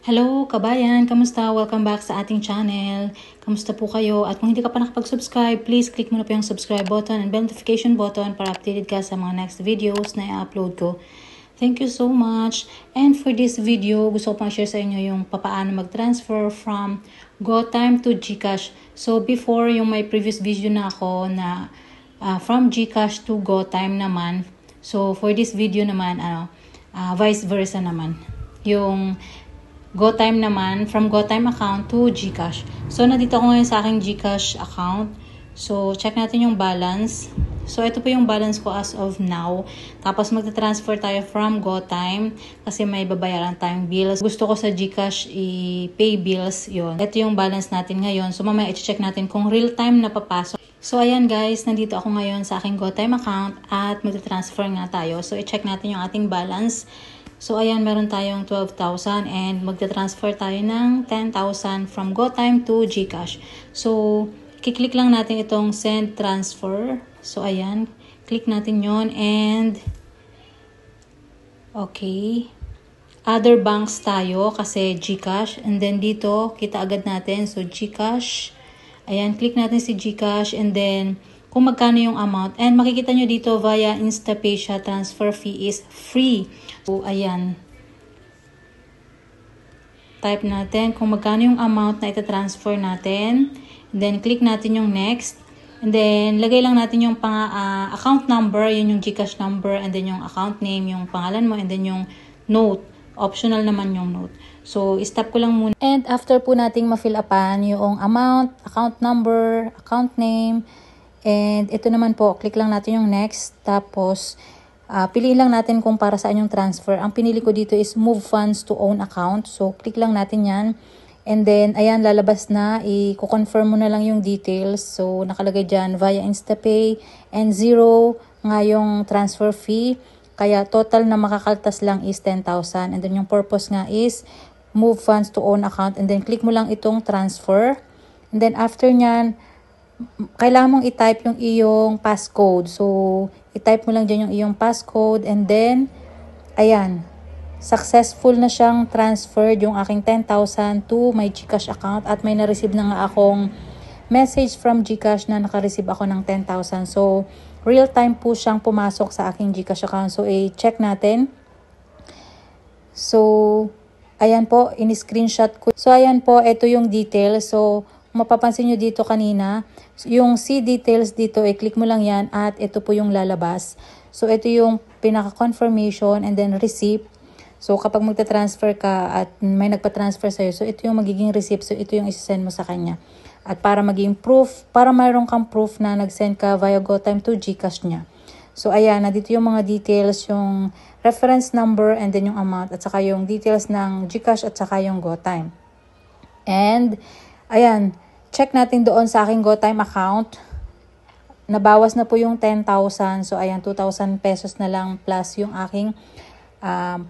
Hello kabayan, kamusta? Welcome back sa ating channel. Kamusta po kayo? At kung hindi ka pa nakapag-subscribe, please click mo na po yung subscribe button and bell notification button para updated ka sa mga next videos na i-upload ko. Thank you so much. And for this video, gusto ko pang share sa inyo yung papaano mag-transfer from GoTime to GCash. So before, yung my previous video na ako na from GCash to GoTime naman. So for this video naman, vice versa naman. Yung GoTime naman, from GoTime account to GCash. So, nandito ako ngayon sa aking GCash account. So, check natin yung balance. So, ito po yung balance ko as of now. Tapos, magta-transfer tayo from GoTime kasi may babayaran tayong bills. Gusto ko sa GCash i-pay bills, yon. Ito yung balance natin ngayon. So, mamaya i-check natin kung real-time na papasok. So, ayan guys, nandito ako ngayon sa aking GoTime account at magta-transfer nga tayo. So, i-check natin yung ating balance. So, ayan, meron tayong 12,000 and magta-transfer tayo ng 10,000 from GoTime to GCash. So, kiklik lang natin itong send transfer. So, ayan, click natin yon and okay. Other banks tayo kasi GCash. And then dito, kita agad natin. So, GCash. Ayan, click natin si GCash and then kung magkano yung amount. And makikita nyo dito via InstaPay siya, transfer fee is free. So, ayan. Type natin kung magkano yung amount na ita-transfer natin. And then, click natin yung next. And then, lagay lang natin yung account number, yun yung GCash number, and then yung account name, yung pangalan mo, and then yung note. Optional naman yung note. So, stop ko lang muna. And after po nating ma-fill upan yung amount, account number, account name, and ito naman po, click lang natin yung next. Tapos, piliin lang natin kung para saan yung transfer. Ang pinili ko dito is move funds to own account. So, click lang natin yan. And then, ayan, lalabas na. I-confirm mo na lang yung details. So, nakalagay dyan via InstaPay and 0 nga yung transfer fee. Kaya, total na makakaltas lang is 10,000. And then, yung purpose nga is move funds to own account. And then, click mo lang itong transfer. And then, after nyan, kailangan mong i-type yung iyong passcode. So, i-type mo lang dyan yung iyong passcode. And then, ayan, successful na siyang transferred yung aking 10,000 to my GCash account. At may na-receive na nga akong message from GCash na naka-receive ako ng 10,000. So, real time po siyang pumasok sa aking GCash account. So, i-check natin. So, ayan po, in-screenshot ko. So, ayan po, ito yung details. So, mapapansin nyo dito kanina, yung see details dito, i-click mo lang yan at ito po yung lalabas. So, ito yung pinaka-confirmation and then receipt. So, kapag magta-transfer ka at may nagpa-transfer sa'yo, so ito yung magiging receipt. So, ito yung isi-send mo sa kanya. At para maging proof, para mayroon kang proof na nag-send ka via GoTime to GCash niya. So, ayan, nandito yung mga details, yung reference number and then yung amount at saka yung details ng GCash at saka yung GoTime. And, ayan, check natin doon sa aking GoTime account. Nabawas na po yung 10,000. So, ayan, 2,000 pesos na lang plus yung aking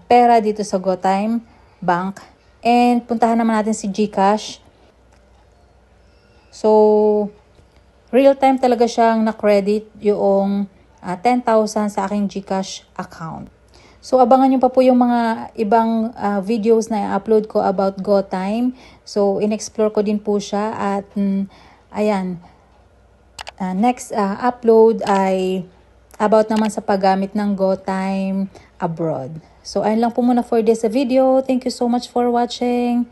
pera dito sa GoTime Bank. And, puntahan naman natin si GCash. So, real time talaga siyang na-credit yung 10,000 sa aking GCash account. So, abangan nyo pa po yung mga ibang videos na i-upload ko about GoTime. So, in-explore ko din po siya. At, ayan, next upload ay about naman sa paggamit ng GoTime abroad. So, ayun lang po muna for this video. Thank you so much for watching.